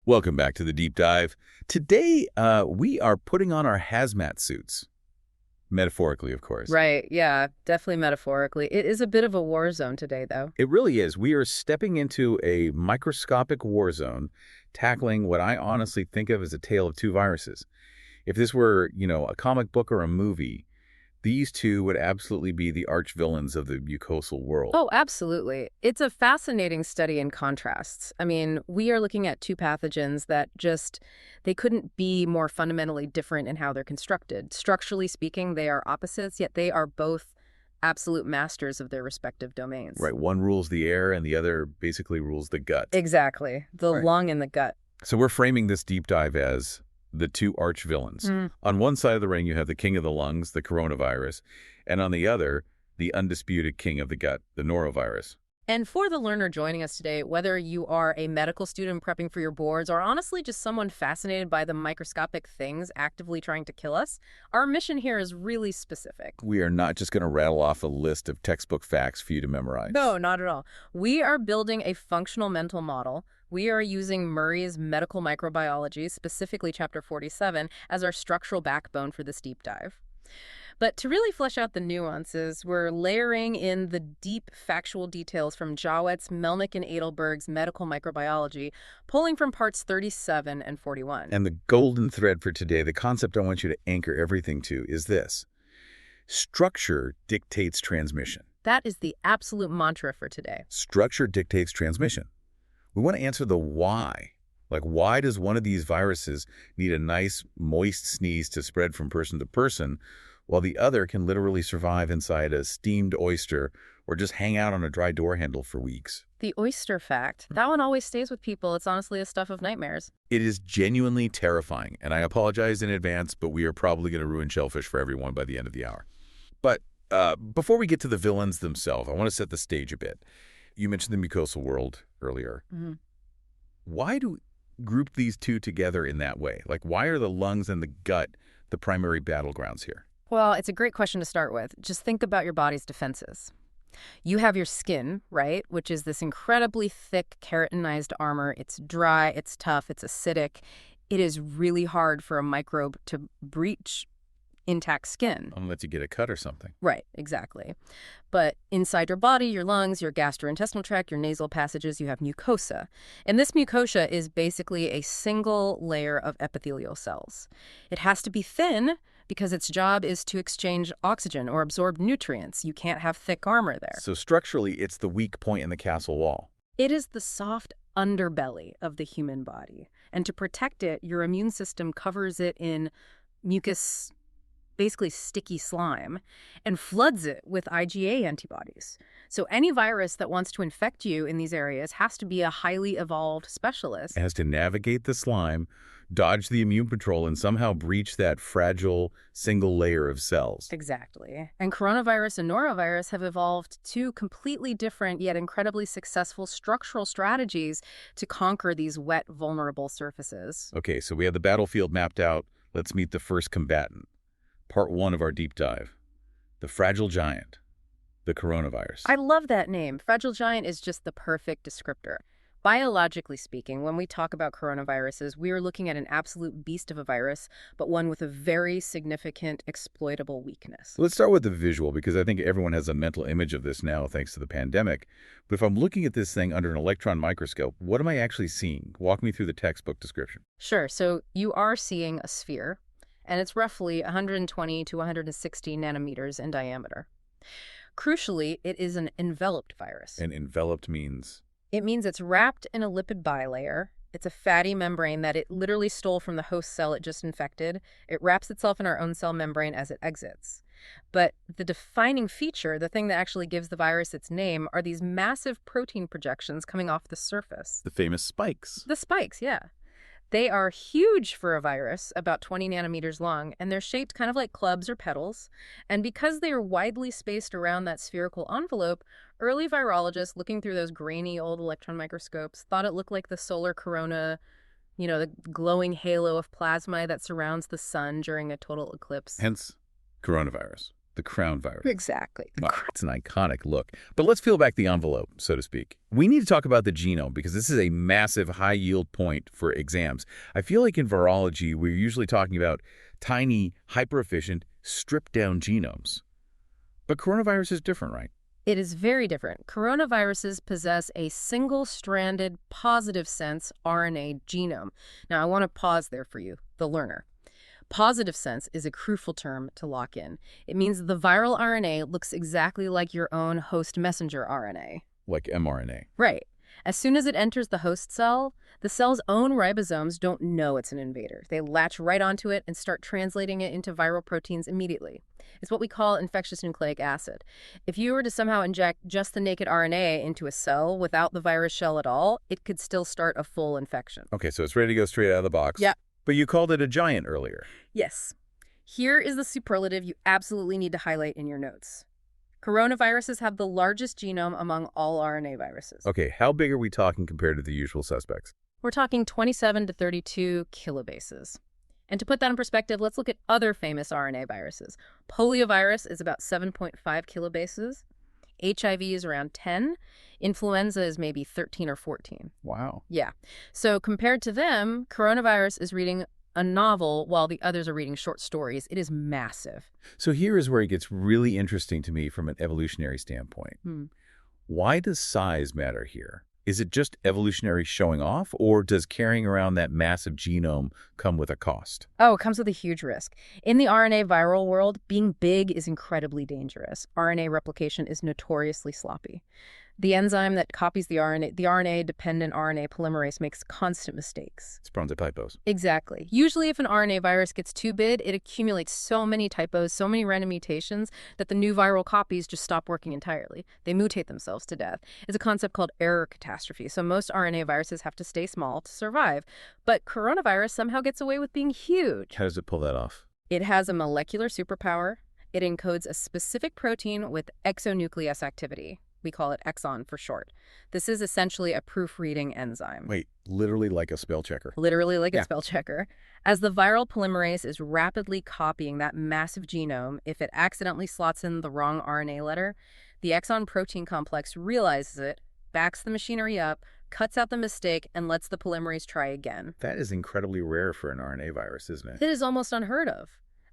Welcome back to the Deep Dive. Today, we are putting on our hazmat suits. Metaphorically, of course. Right, yeah, definitely metaphorically. It is a bit of a war zone today, though. It really is. We are stepping into a microscopic war zone, tackling what I honestly think of as a tale of two viruses. If this were, a comic book or a movie, these two would absolutely be the arch villains of the mucosal world. Oh, absolutely. It's a fascinating study in contrasts. I mean, we are looking at two pathogens that they couldn't be more fundamentally different in how they're constructed. Structurally speaking, they are opposites, yet they are both absolute masters of their respective domains. Right, one rules the air and the other basically rules the gut. Exactly. The lung and the gut. So we're framing this deep dive as the two arch villains. On one side of the ring, you have the king of the lungs, the coronavirus, and on the other, the undisputed king of the gut, the norovirus. And for the learner joining us today, whether you are a medical student prepping for your boards or honestly just someone fascinated by the microscopic things actively trying to kill us, our mission here is really specific. We are not just going to rattle off a list of textbook facts for you to memorize. No, not at all. We are building a functional mental model. We are using Murray's Medical Microbiology, specifically Chapter 47, as our structural backbone for this deep dive. But to really flesh out the nuances, we're layering in the deep factual details from Jawet's, Melnick, and Edelberg's Medical Microbiology, pulling from parts 37 and 41. And the golden thread for today, the concept I want you to anchor everything to, is this. Structure dictates transmission. That is the absolute mantra for today. Structure dictates transmission. We want to answer the why. Like, why does one of these viruses need a nice, moist sneeze to spread from person to person, while the other can literally survive inside a steamed oyster or just hang out on a dry door handle for weeks? The oyster fact, that one always stays with people. It's honestly a stuff of nightmares. It is genuinely terrifying, and I apologize in advance, but we are probably going to ruin shellfish for everyone by the end of the hour. But before we get to the villains themselves, I want to set the stage a bit. You mentioned the mucosal world earlier. Why do we group these two together in that way? Like, why are the lungs and the gut the primary battlegrounds here? Well, it's a great question to start with. Just think about your body's defenses. You have your skin, right, which is this incredibly thick keratinized armor. It's dry, it's tough, it's acidic. It is really hard for a microbe to breach intact skin. Unless you get a cut or something. Right, exactly. But inside your body, your lungs, your gastrointestinal tract, your nasal passages, you have mucosa. And this mucosa is basically a single layer of epithelial cells. It has to be thin because its job is to exchange oxygen or absorb nutrients. You can't have thick armor there. So structurally, it's the weak point in the castle wall. It is the soft underbelly of the human body. And to protect it, your immune system covers it in mucus, basically sticky slime, and floods it with IgA antibodies. So any virus that wants to infect you in these areas has to be a highly evolved specialist. It has to navigate the slime, dodge the immune patrol, and somehow breach that fragile single layer of cells. Exactly. And coronavirus and norovirus have evolved two completely different yet incredibly successful structural strategies to conquer these wet, vulnerable surfaces. Okay, so we have the battlefield mapped out. Let's meet the first combatant. Part 1 of our deep dive, the fragile giant, the coronavirus. I love that name. Fragile giant is just the perfect descriptor. Biologically speaking, when we talk about coronaviruses, we are looking at an absolute beast of a virus, but one with a very significant exploitable weakness. Let's start with the visual, because I think everyone has a mental image of this now thanks to the pandemic. But if I'm looking at this thing under an electron microscope, what am I actually seeing? Walk me through the textbook description. Sure. So you are seeing a sphere, and it's roughly 120 to 160 nanometers in diameter. Crucially, it is an enveloped virus. And enveloped means? It means it's wrapped in a lipid bilayer. It's a fatty membrane that it literally stole from the host cell it just infected. It wraps itself in our own cell membrane as it exits. But the defining feature, the thing that actually gives the virus its name, are these massive protein projections coming off the surface. The famous spikes. The spikes, yeah. They are huge for a virus, about 20 nanometers long, and they're shaped kind of like clubs or petals. And because they are widely spaced around that spherical envelope, early virologists looking through those grainy old electron microscopes thought it looked like the solar corona, the glowing halo of plasma that surrounds the sun during a total eclipse. Hence, coronavirus. The crown virus. Exactly. Wow, it's an iconic look. But let's peel back the envelope, so to speak. We need to talk about the genome because this is a massive high-yield point for exams. I feel like in virology, we're usually talking about tiny, hyper-efficient, stripped-down genomes. But coronavirus is different, right? It is very different. Coronaviruses possess a single-stranded, positive sense RNA genome. Now, I want to pause there for you, the learner. Positive sense is a crucial term to lock in. It means the viral RNA looks exactly like your own host messenger RNA. Like mRNA. Right. As soon as it enters the host cell, the cell's own ribosomes don't know it's an invader. They latch right onto it and start translating it into viral proteins immediately. It's what we call infectious nucleic acid. If you were to somehow inject just the naked RNA into a cell without the virus shell at all, it could still start a full infection. Okay, so it's ready to go straight out of the box. Yeah. But you called it a giant earlier. Yes. Here is the superlative you absolutely need to highlight in your notes. Coronaviruses have the largest genome among all RNA viruses. Okay, how big are we talking compared to the usual suspects? We're talking 27 to 32 kilobases. And to put that in perspective, let's look at other famous RNA viruses. Poliovirus is about 7.5 kilobases. HIV is around 10. Influenza is maybe 13 or 14. Wow. Yeah. So compared to them, coronavirus is reading a novel while the others are reading short stories. It is massive. So here is where it gets really interesting to me from an evolutionary standpoint. Why does size matter here? Is it just evolutionary showing off, or does carrying around that massive genome come with a cost? Oh, it comes with a huge risk. In the RNA viral world, being big is incredibly dangerous. RNA replication is notoriously sloppy. The enzyme that copies the RNA-dependent RNA polymerase makes constant mistakes. It's prone to typos. Exactly. Usually if an RNA virus gets too big, it accumulates so many typos, so many random mutations, that the new viral copies just stop working entirely. They mutate themselves to death. It's a concept called error catastrophe, so most RNA viruses have to stay small to survive. But coronavirus somehow gets away with being huge. How does it pull that off? It has a molecular superpower. It encodes a specific protein with exonuclease activity. We call it exon for short. This is essentially a proofreading enzyme. Wait, literally like a spell checker? Literally like a spell checker. As the viral polymerase is rapidly copying that massive genome, if it accidentally slots in the wrong RNA letter, the exon protein complex realizes it, backs the machinery up, cuts out the mistake, and lets the polymerase try again. That is incredibly rare for an RNA virus, isn't it? It is almost unheard of.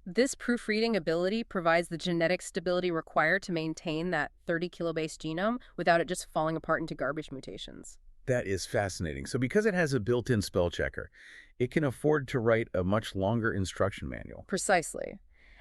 This proofreading ability provides the genetic stability required to maintain that 30 kilobase genome without it just falling apart into garbage mutations. That is fascinating. So because it has a built-in spell checker, it can afford to write a much longer instruction manual. Precisely.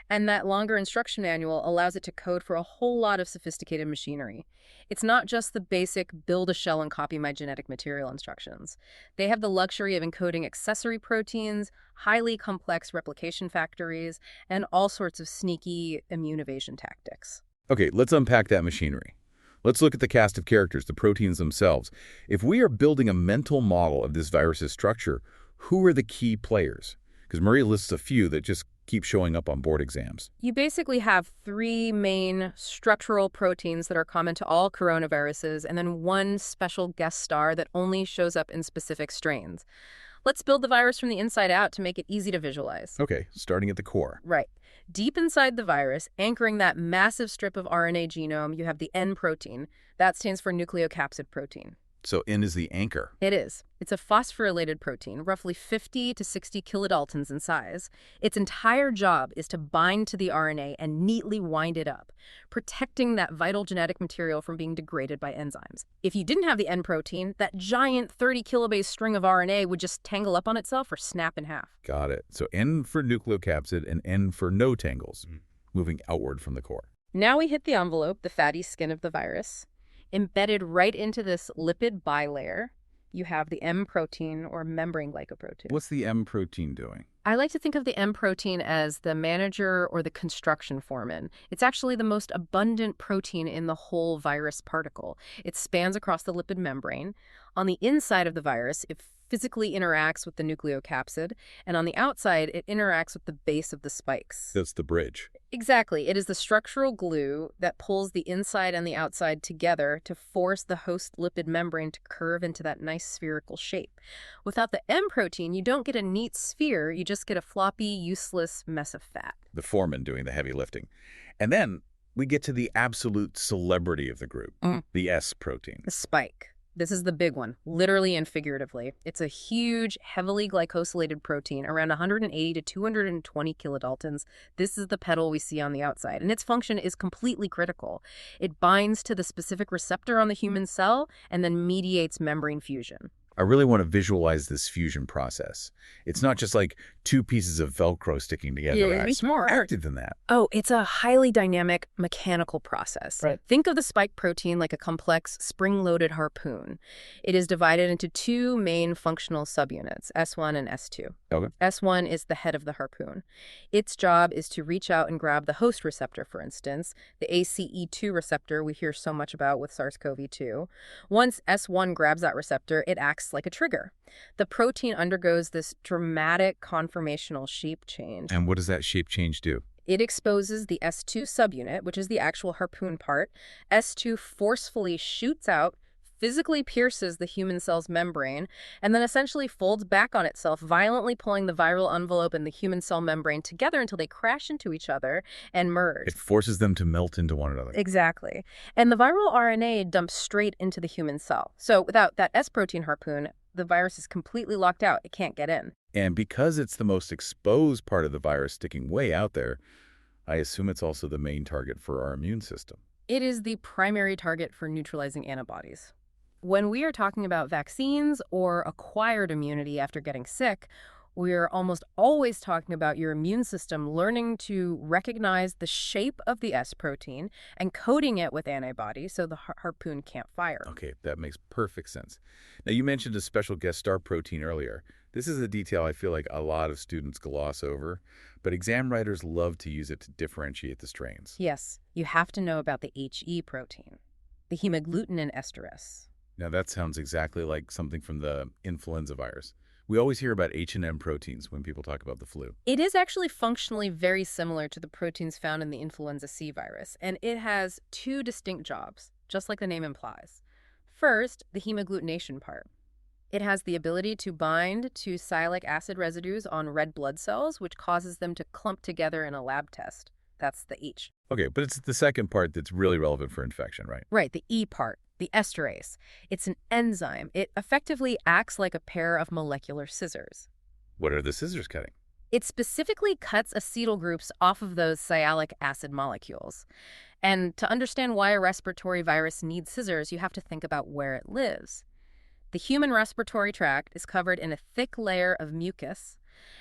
And that longer instruction manual allows it to code for a whole lot of sophisticated machinery. It's not just the basic build a shell and copy my genetic material instructions. They have the luxury of encoding accessory proteins, highly complex replication factories, and all sorts of sneaky immune evasion tactics. Okay, let's unpack that machinery. Let's look at the cast of characters, the proteins themselves. If we are building a mental model of this virus's structure, who are the key players? Because Maria lists a few that just keep showing up on board exams. You basically have three main structural proteins that are common to all coronaviruses, and then one special guest star that only shows up in specific strains. Let's build the virus from the inside out to make it easy to visualize. Okay, starting at the core. Right. Deep inside the virus, anchoring that massive strip of RNA genome, you have the N protein. That stands for nucleocapsid protein. So N is the anchor. It is. It's a phosphorylated protein, roughly 50 to 60 kilodaltons in size. Its entire job is to bind to the RNA and neatly wind it up, protecting that vital genetic material from being degraded by enzymes. If you didn't have the N protein, that giant 30 kilobase string of RNA would just tangle up on itself or snap in half. Got it. So N for nucleocapsid and N for no tangles, moving outward from the core. Now we hit the envelope, the fatty skin of the virus. Embedded right into this lipid bilayer, you have the M protein or membrane glycoprotein. What's the M protein doing? I like to think of the M protein as the manager or the construction foreman. It's actually the most abundant protein in the whole virus particle. It spans across the lipid membrane. On the inside of the virus, it physically interacts with the nucleocapsid, and on the outside, it interacts with the base of the spikes. That's the bridge. Exactly. It is the structural glue that pulls the inside and the outside together to force the host lipid membrane to curve into that nice spherical shape. Without the M protein, you don't get a neat sphere, you just get a floppy, useless mess of fat. The foreman doing the heavy lifting. And then we get to the absolute celebrity of the group, the S protein. The spike. This is the big one, literally and figuratively. It's a huge, heavily glycosylated protein, around 180 to 220 kilodaltons. This is the petal we see on the outside, and its function is completely critical. It binds to the specific receptor on the human cell and then mediates membrane fusion. I really want to visualize this fusion process. It's not just like two pieces of Velcro sticking together. Yeah, it's more active than that. Oh, it's a highly dynamic mechanical process. Right. Think of the spike protein like a complex spring-loaded harpoon. It is divided into two main functional subunits, S1 and S2. Okay. S1 is the head of the harpoon. Its job is to reach out and grab the host receptor, for instance, the ACE2 receptor we hear so much about with SARS-CoV-2. Once S1 grabs that receptor, it acts like a trigger. The protein undergoes this dramatic conformational shape change. And what does that shape change do? It exposes the S2 subunit, which is the actual harpoon part. S2 forcefully shoots out, physically pierces the human cell's membrane, and then essentially folds back on itself, violently pulling the viral envelope and the human cell membrane together until they crash into each other and merge. It forces them to melt into one another. Exactly. And the viral RNA dumps straight into the human cell. So without that S protein harpoon, the virus is completely locked out. It can't get in. And because it's the most exposed part of the virus sticking way out there, I assume it's also the main target for our immune system. It is the primary target for neutralizing antibodies. When we are talking about vaccines or acquired immunity after getting sick, we're almost always talking about your immune system learning to recognize the shape of the S protein and coating it with antibodies so the harpoon can't fire. Okay, that makes perfect sense. Now, you mentioned a special guest star protein earlier. This is a detail I feel like a lot of students gloss over, but exam writers love to use it to differentiate the strains. Yes, you have to know about the HE protein, the hemagglutinin esterase. Now, that sounds exactly like something from the influenza virus. We always hear about H&M proteins when people talk about the flu. It is actually functionally very similar to the proteins found in the influenza C virus, and it has two distinct jobs, just like the name implies. First, the hemagglutination part. It has the ability to bind to sialic acid residues on red blood cells, which causes them to clump together in a lab test. That's the H. Okay, but it's the second part that's really relevant for infection, right? Right, the E part, the esterase. It's an enzyme. It effectively acts like a pair of molecular scissors. What are the scissors cutting? It specifically cuts acetyl groups off of those sialic acid molecules. And to understand why a respiratory virus needs scissors, you have to think about where it lives. The human respiratory tract is covered in a thick layer of mucus,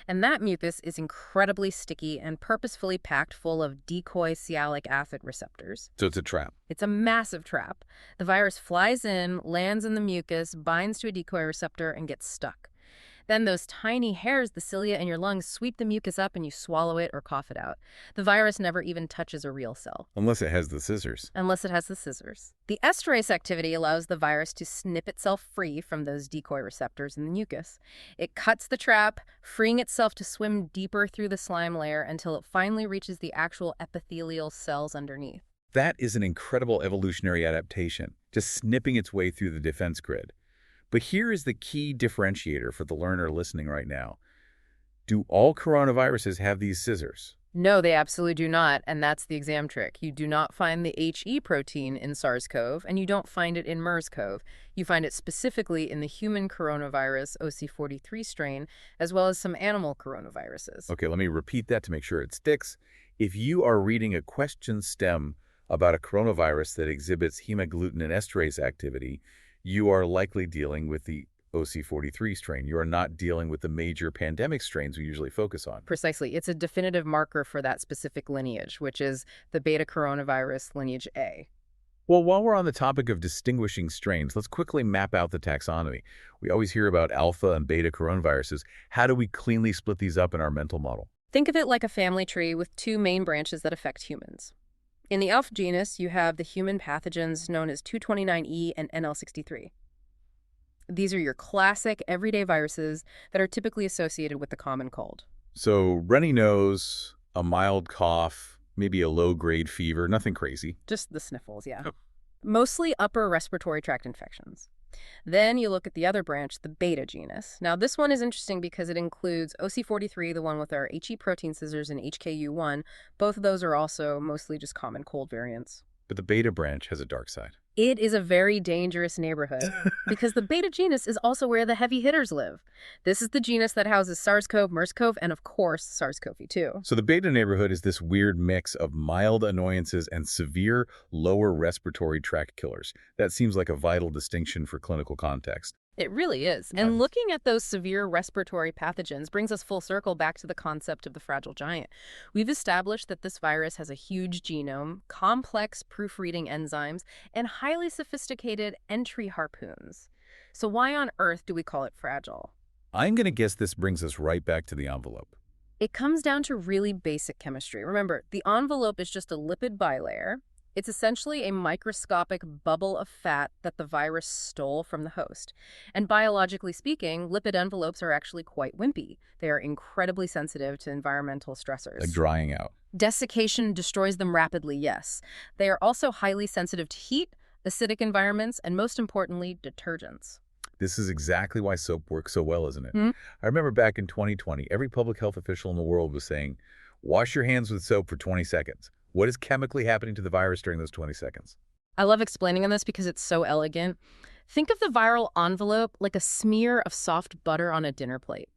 and that mucus is incredibly sticky and purposefully packed full of decoy sialic acid receptors. So it's a trap. It's a massive trap. The virus flies in, lands in the mucus, binds to a decoy receptor, and gets stuck. Then those tiny hairs, the cilia in your lungs, sweep the mucus up and you swallow it or cough it out. The virus never even touches a real cell. Unless it has the scissors. Unless it has the scissors. The esterase activity allows the virus to snip itself free from those decoy receptors in the mucus. It cuts the trap, freeing itself to swim deeper through the slime layer until it finally reaches the actual epithelial cells underneath. That is an incredible evolutionary adaptation, just snipping its way through the defense grid. But here is the key differentiator for the learner listening right now. Do all coronaviruses have these scissors? No, they absolutely do not, and that's the exam trick. You do not find the HE protein in SARS-CoV, and you don't find it in MERS-CoV. You find it specifically in the human coronavirus OC43 strain, as well as some animal coronaviruses. Okay, let me repeat that to make sure it sticks. If you are reading a question stem about a coronavirus that exhibits hemagglutinin esterase activity, you are likely dealing with the OC43 strain. You are not dealing with the major pandemic strains we usually focus on. Precisely. It's a definitive marker for that specific lineage, which is the beta coronavirus lineage A. Well, while we're on the topic of distinguishing strains, let's quickly map out the taxonomy. We always hear about alpha and beta coronaviruses. How do we cleanly split these up in our mental model? Think of it like a family tree with two main branches that affect humans. In the alpha genus, you have the human pathogens known as 229E and NL63. These are your classic everyday viruses that are typically associated with the common cold. So runny nose, a mild cough, maybe a low-grade fever, nothing crazy. Just the sniffles, yeah. Oh. Mostly upper respiratory tract infections. Then you look at the other branch, the beta genus. Now, this one is interesting because it includes OC43, the one with our HE protein scissors, and HKU1. Both of those are also mostly just common cold variants. But the beta branch has a dark side. It is a very dangerous neighborhood because the beta genus is also where the heavy hitters live. This is the genus that houses SARS-CoV, MERS-CoV, and of course, SARS-CoV-2. So the beta neighborhood is this weird mix of mild annoyances and severe lower respiratory tract killers. That seems like a vital distinction for clinical context. It really is. And looking at those severe respiratory pathogens brings us full circle back to the concept of the fragile giant. We've established that this virus has a huge genome, complex proofreading enzymes, and highly sophisticated entry harpoons. So why on earth do we call it fragile? I'm going to guess this brings us right back to the envelope. It comes down to really basic chemistry. Remember, the envelope is just a lipid bilayer. It's essentially a microscopic bubble of fat that the virus stole from the host. And biologically speaking, lipid envelopes are actually quite wimpy. They are incredibly sensitive to environmental stressors. Like drying out. Desiccation destroys them rapidly, yes. They are also highly sensitive to heat, acidic environments, and most importantly, detergents. This is exactly why soap works so well, isn't it? I remember back in 2020, every public health official in the world was saying, wash your hands with soap for 20 seconds. What is chemically happening to the virus during those 20 seconds? I love explaining on this because it's so elegant. Think of the viral envelope like a smear of soft butter on a dinner plate.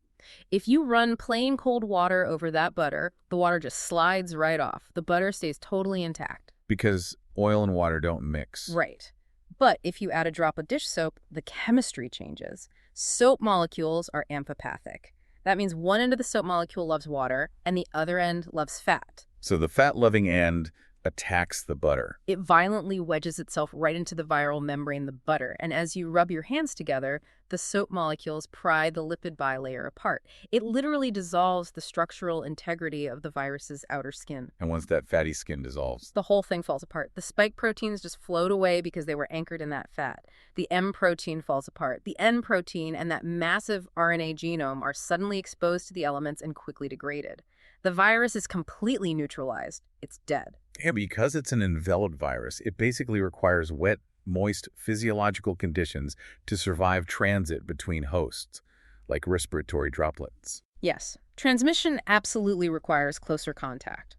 If you run plain cold water over that butter, the water just slides right off. The butter stays totally intact. Because oil and water don't mix. Right. But if you add a drop of dish soap, the chemistry changes. Soap molecules are amphipathic. That means one end of the soap molecule loves water and the other end loves fat. So the fat-loving end attacks the butter. It violently wedges itself right into the viral membrane, the butter, and as you rub your hands together, the soap molecules pry the lipid bilayer apart. It literally dissolves the structural integrity of the virus's outer skin. And once that fatty skin dissolves, the whole thing falls apart. The spike proteins just float away because they were anchored in that fat. The M protein falls apart. The N protein and that massive RNA genome are suddenly exposed to the elements and quickly degraded. The virus is completely neutralized. It's dead. Yeah, because it's an enveloped virus, it basically requires wet, moist physiological conditions to survive transit between hosts, like respiratory droplets. Yes, transmission absolutely requires closer contact.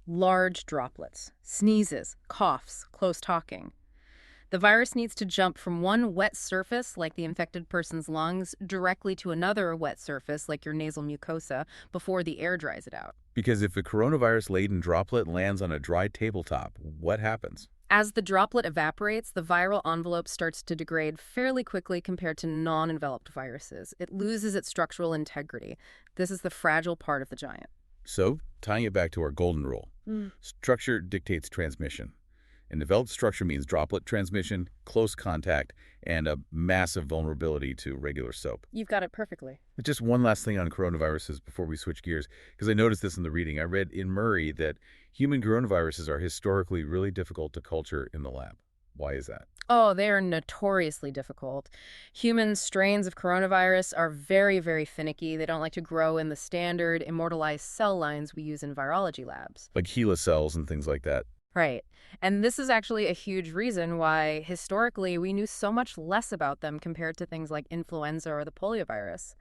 Large droplets, sneezes, coughs, close talking. The virus needs to jump from one wet surface, like the infected person's lungs, directly to another wet surface, like your nasal mucosa, before the air dries it out. Because if a coronavirus-laden droplet lands on a dry tabletop, what happens? As the droplet evaporates, the viral envelope starts to degrade fairly quickly compared to non-enveloped viruses. It loses its structural integrity. This is the fragile part of the giant. So, tying it back to our golden rule, structure dictates transmission. And developed structure means droplet transmission, close contact, and a massive vulnerability to regular soap. You've got it perfectly. Just one last thing on coronaviruses before we switch gears, because I noticed this in the reading. I read in Murray that human coronaviruses are historically really difficult to culture in the lab. Why is that? Oh, they are notoriously difficult. Human strains of coronavirus are very, very finicky. They don't like to grow in the standard immortalized cell lines we use in virology labs. Like HeLa cells and things like that. Right. And this is actually a huge reason why, historically, we knew so much less about them compared to things like influenza or the poliovirus.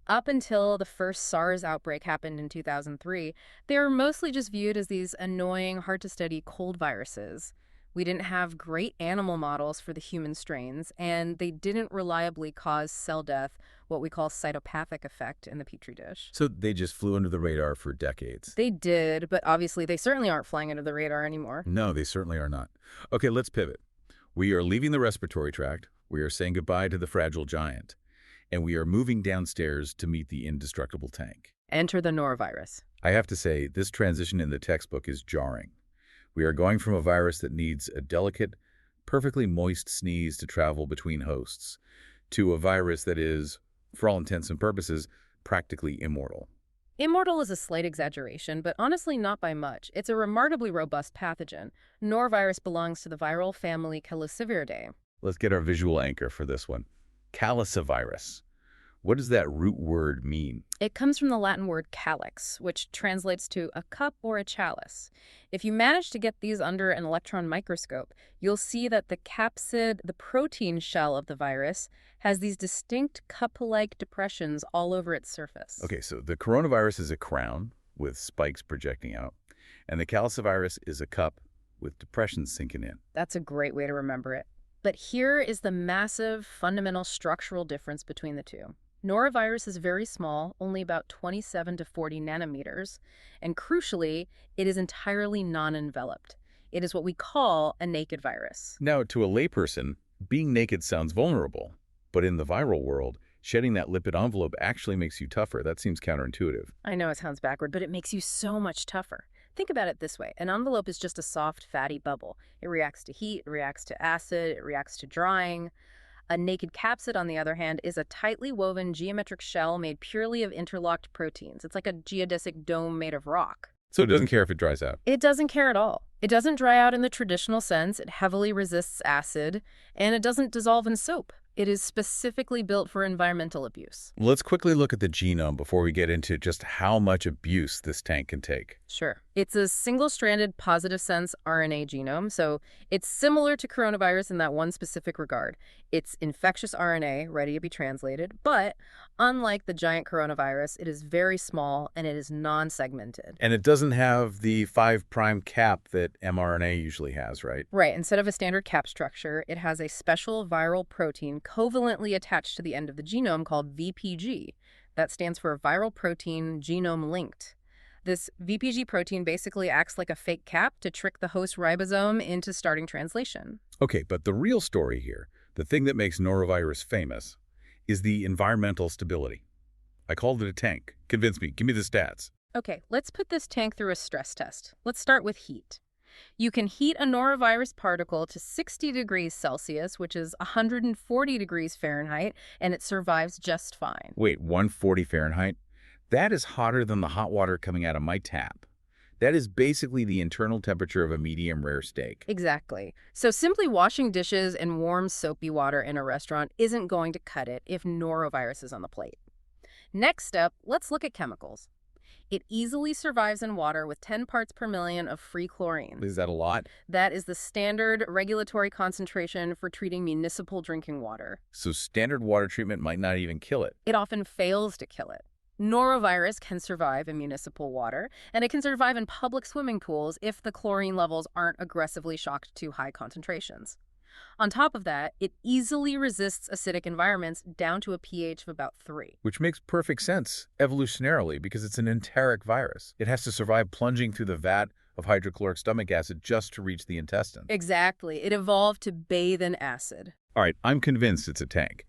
Up until the first SARS outbreak happened in 2003, they were mostly just viewed as these annoying, hard-to-study cold viruses. We didn't have great animal models for the human strains, and they didn't reliably cause cell death, what we call cytopathic effect, in the petri dish. So they just flew under the radar for decades. They did, but obviously they certainly aren't flying under the radar anymore. No, they certainly are not. Okay, let's pivot. We are leaving the respiratory tract. We are saying goodbye to the fragile giant. And we are moving downstairs to meet the indestructible tank. Enter the norovirus. I have to say, this transition in the textbook is jarring. We are going from a virus that needs a delicate, perfectly moist sneeze to travel between hosts, to a virus that is, for all intents and purposes, practically immortal. Immortal is a slight exaggeration, but honestly not by much. It's a remarkably robust pathogen. Norovirus belongs to the viral family Calliciviridae. Let's get our visual anchor for this one. calicivirus. What does that root word mean? It comes from the Latin word calyx, which translates to a cup or a chalice. If you manage to get these under an electron microscope, you'll see that the capsid, the protein shell of the virus, has these distinct cup-like depressions all over its surface. Okay, so the coronavirus is a crown with spikes projecting out, and the calicivirus is a cup with depressions sinking in. That's a great way to remember it. But here is the massive, fundamental structural difference between the two. Norovirus is very small, only about 27 to 40 nanometers, and crucially, it is entirely non-enveloped. It is what we call a naked virus. Now, to a layperson, being naked sounds vulnerable, but in the viral world, shedding that lipid envelope actually makes you tougher. That seems counterintuitive. I know it sounds backward, but it makes you so much tougher. Think about it this way. An envelope is just a soft, fatty bubble. It reacts to heat, it reacts to acid, it reacts to drying. A naked capsid, on the other hand, is a tightly woven geometric shell made purely of interlocked proteins. It's like a geodesic dome made of rock. So it doesn't care if it dries out? It doesn't care at all. It doesn't dry out in the traditional sense. It heavily resists acid, and it doesn't dissolve in soap. It is specifically built for environmental abuse. Let's quickly look at the genome before we get into just how much abuse this tank can take. Sure. It's a single-stranded positive sense RNA genome, so it's similar to coronavirus in that one specific regard. It's infectious RNA, ready to be translated, but unlike the giant coronavirus, it is very small and it is non-segmented. And it doesn't have the 5' cap that mRNA usually has, right? Right. Instead of a standard cap structure, it has a special viral protein covalently attached to the end of the genome called VPG. That stands for viral protein genome linked. This VPG protein basically acts like a fake cap to trick the host ribosome into starting translation. Okay, but the real story here, the thing that makes norovirus famous, is the environmental stability. I called it a tank. Convince me. Give me the stats. Okay, let's put this tank through a stress test. Let's start with heat. You can heat a norovirus particle to 60 degrees Celsius, which is 140 degrees Fahrenheit, and it survives just fine. Wait, 140 Fahrenheit? That is hotter than the hot water coming out of my tap. That is basically the internal temperature of a medium rare steak. Exactly. So simply washing dishes in warm, soapy water in a restaurant isn't going to cut it if norovirus is on the plate. Next up, let's look at chemicals. It easily survives in water with 10 parts per million of free chlorine. Is that a lot? That is the standard regulatory concentration for treating municipal drinking water. So standard water treatment might not even kill it. It often fails to kill it. Norovirus can survive in municipal water, and it can survive in public swimming pools if the chlorine levels aren't aggressively shocked to high concentrations. On top of that, it easily resists acidic environments down to a pH of about 3. Which makes perfect sense, evolutionarily, because it's an enteric virus. It has to survive plunging through the vat of hydrochloric stomach acid just to reach the intestine. Exactly. It evolved to bathe in acid. All right, I'm convinced it's a tank.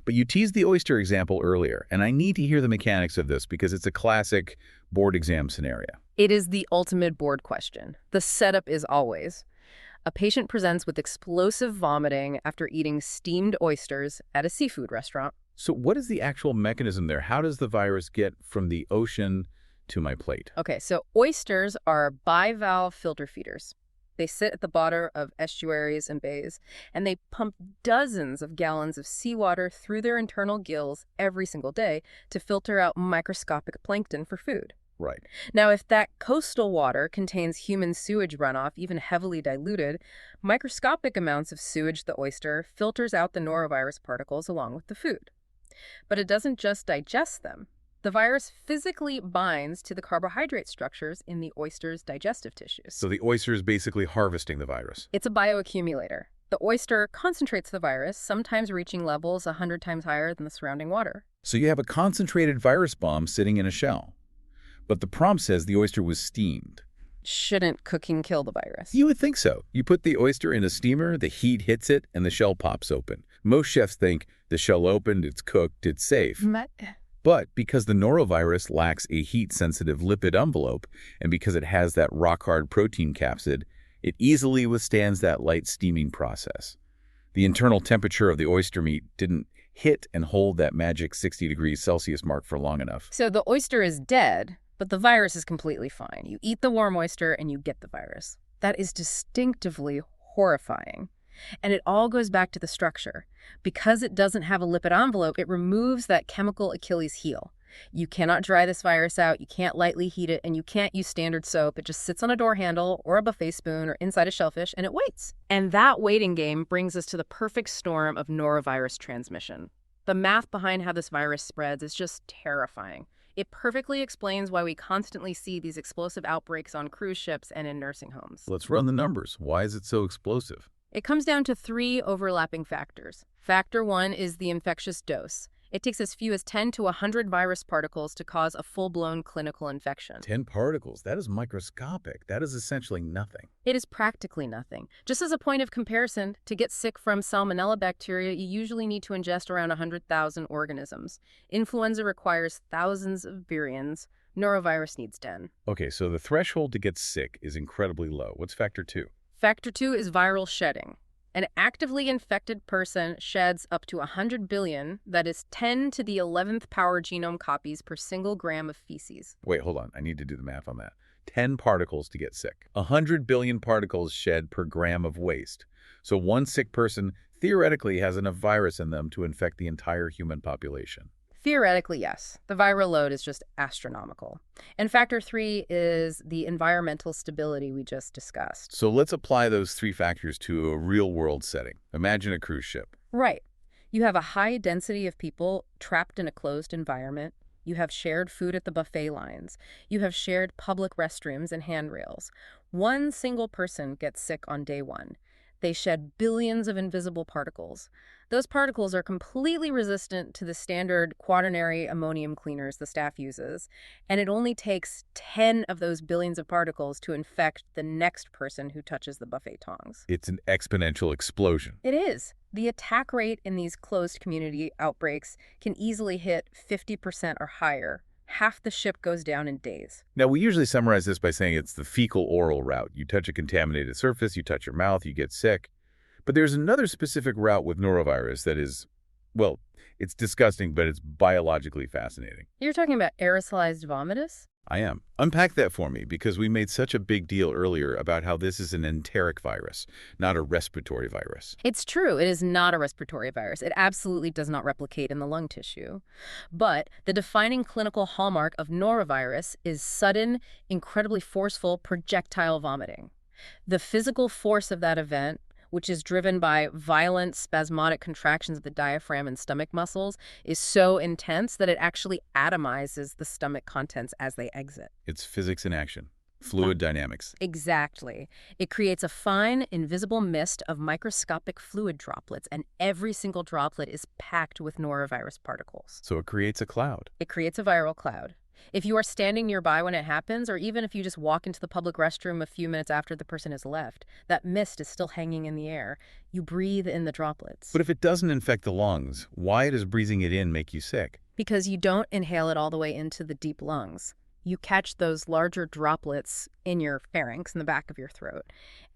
But you teased the oyster example earlier, and I need to hear the mechanics of this because it's a classic board exam scenario. It is the ultimate board question. The setup is always: a patient presents with explosive vomiting after eating steamed oysters at a seafood restaurant. So what is the actual mechanism there? How does the virus get from the ocean to my plate? Okay, so oysters are bivalve filter feeders. They sit at the bottom of estuaries and bays, and they pump dozens of gallons of seawater through their internal gills every single day to filter out microscopic plankton for food. Right. Now, if that coastal water contains human sewage runoff, even heavily diluted, microscopic amounts of sewage the oyster filters out the norovirus particles along with the food. But it doesn't just digest them. The virus physically binds to the carbohydrate structures in the oyster's digestive tissues. So the oyster is basically harvesting the virus. It's a bioaccumulator. The oyster concentrates the virus, sometimes reaching levels 100 times higher than the surrounding water. So you have a concentrated virus bomb sitting in a shell. But the prompt says the oyster was steamed. Shouldn't cooking kill the virus? You would think so. You put the oyster in a steamer, the heat hits it, and the shell pops open. Most chefs think the shell opened, it's cooked, it's safe. But because the norovirus lacks a heat-sensitive lipid envelope, and because it has that rock-hard protein capsid, it easily withstands that light steaming process. The internal temperature of the oyster meat didn't hit and hold that magic 60 degrees Celsius mark for long enough. So the oyster is dead, but the virus is completely fine. You eat the warm oyster and you get the virus. That is distinctively horrifying. And it all goes back to the structure. Because it doesn't have a lipid envelope, it removes that chemical Achilles heel. You cannot dry this virus out, you can't lightly heat it, and you can't use standard soap. It just sits on a door handle or a buffet spoon or inside a shellfish, and it waits. And that waiting game brings us to the perfect storm of norovirus transmission. The math behind how this virus spreads is just terrifying. It perfectly explains why we constantly see these explosive outbreaks on cruise ships and in nursing homes. Let's run the numbers. Why is it so explosive? It comes down to 3 overlapping factors. Factor 1 is the infectious dose. It takes as few as 10 to 100 virus particles to cause a full-blown clinical infection. 10 particles. That is microscopic. That is essentially nothing. It is practically nothing. Just as a point of comparison, to get sick from salmonella bacteria, you usually need to ingest around 100,000 organisms. Influenza requires thousands of virions. Norovirus needs 10. Okay, so the threshold to get sick is incredibly low. What's factor 2? Factor 2 is viral shedding. An actively infected person sheds up to 100 billion, that is 10 to the 11th power genome copies per single gram of feces. Wait, hold on. I need to do the math on that. 10 particles to get sick. 100 billion particles shed per gram of waste. So one sick person theoretically has enough virus in them to infect the entire human population. Theoretically, yes. The viral load is just astronomical. And factor 3 is the environmental stability we just discussed. So let's apply those 3 factors to a real-world setting. Imagine a cruise ship. Right. You have a high density of people trapped in a closed environment. You have shared food at the buffet lines. You have shared public restrooms and handrails. One single person gets sick on day 1. They shed billions of invisible particles. Those particles are completely resistant to the standard quaternary ammonium cleaners the staff uses, and it only takes 10 of those billions of particles to infect the next person who touches the buffet tongs. It's an exponential explosion. It is. The attack rate in these closed community outbreaks can easily hit 50% or higher. Half the ship goes down in days. Now, we usually summarize this by saying it's the fecal-oral route. You touch a contaminated surface, you touch your mouth, you get sick. But there's another specific route with norovirus that is, well, it's disgusting, but it's biologically fascinating. You're talking about aerosolized vomitus? I am. Unpack that for me, because we made such a big deal earlier about how this is an enteric virus, not a respiratory virus. It's true. It is not a respiratory virus. It absolutely does not replicate in the lung tissue. But the defining clinical hallmark of norovirus is sudden, incredibly forceful projectile vomiting. The physical force of that event, which is driven by violent spasmodic contractions of the diaphragm and stomach muscles, is so intense that it actually atomizes the stomach contents as they exit. It's physics in action. Fluid dynamics. Exactly. It creates a fine, invisible mist of microscopic fluid droplets, and every single droplet is packed with norovirus particles. So it creates a cloud. It creates a viral cloud. If you are standing nearby when it happens, or even if you just walk into the public restroom a few minutes after the person has left, that mist is still hanging in the air. You breathe in the droplets. But if it doesn't infect the lungs, why does breathing it in make you sick? Because you don't inhale it all the way into the deep lungs. You catch those larger droplets in your pharynx, in the back of your throat.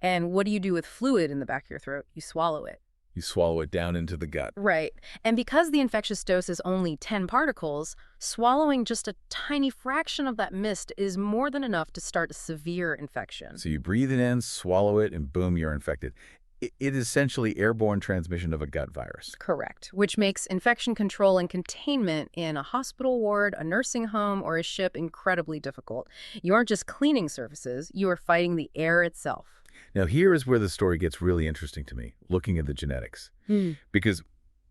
And what do you do with fluid in the back of your throat? You swallow it. You swallow it down into the gut. Right. And because the infectious dose is only 10 particles, swallowing just a tiny fraction of that mist is more than enough to start a severe infection. So you breathe it in, swallow it, and boom, you're infected. It is essentially airborne transmission of a gut virus. Correct. Which makes infection control and containment in a hospital ward, a nursing home, or a ship incredibly difficult. You aren't just cleaning surfaces, you are fighting the air itself. Now, here is where the story gets really interesting to me, looking at the genetics. Hmm. Because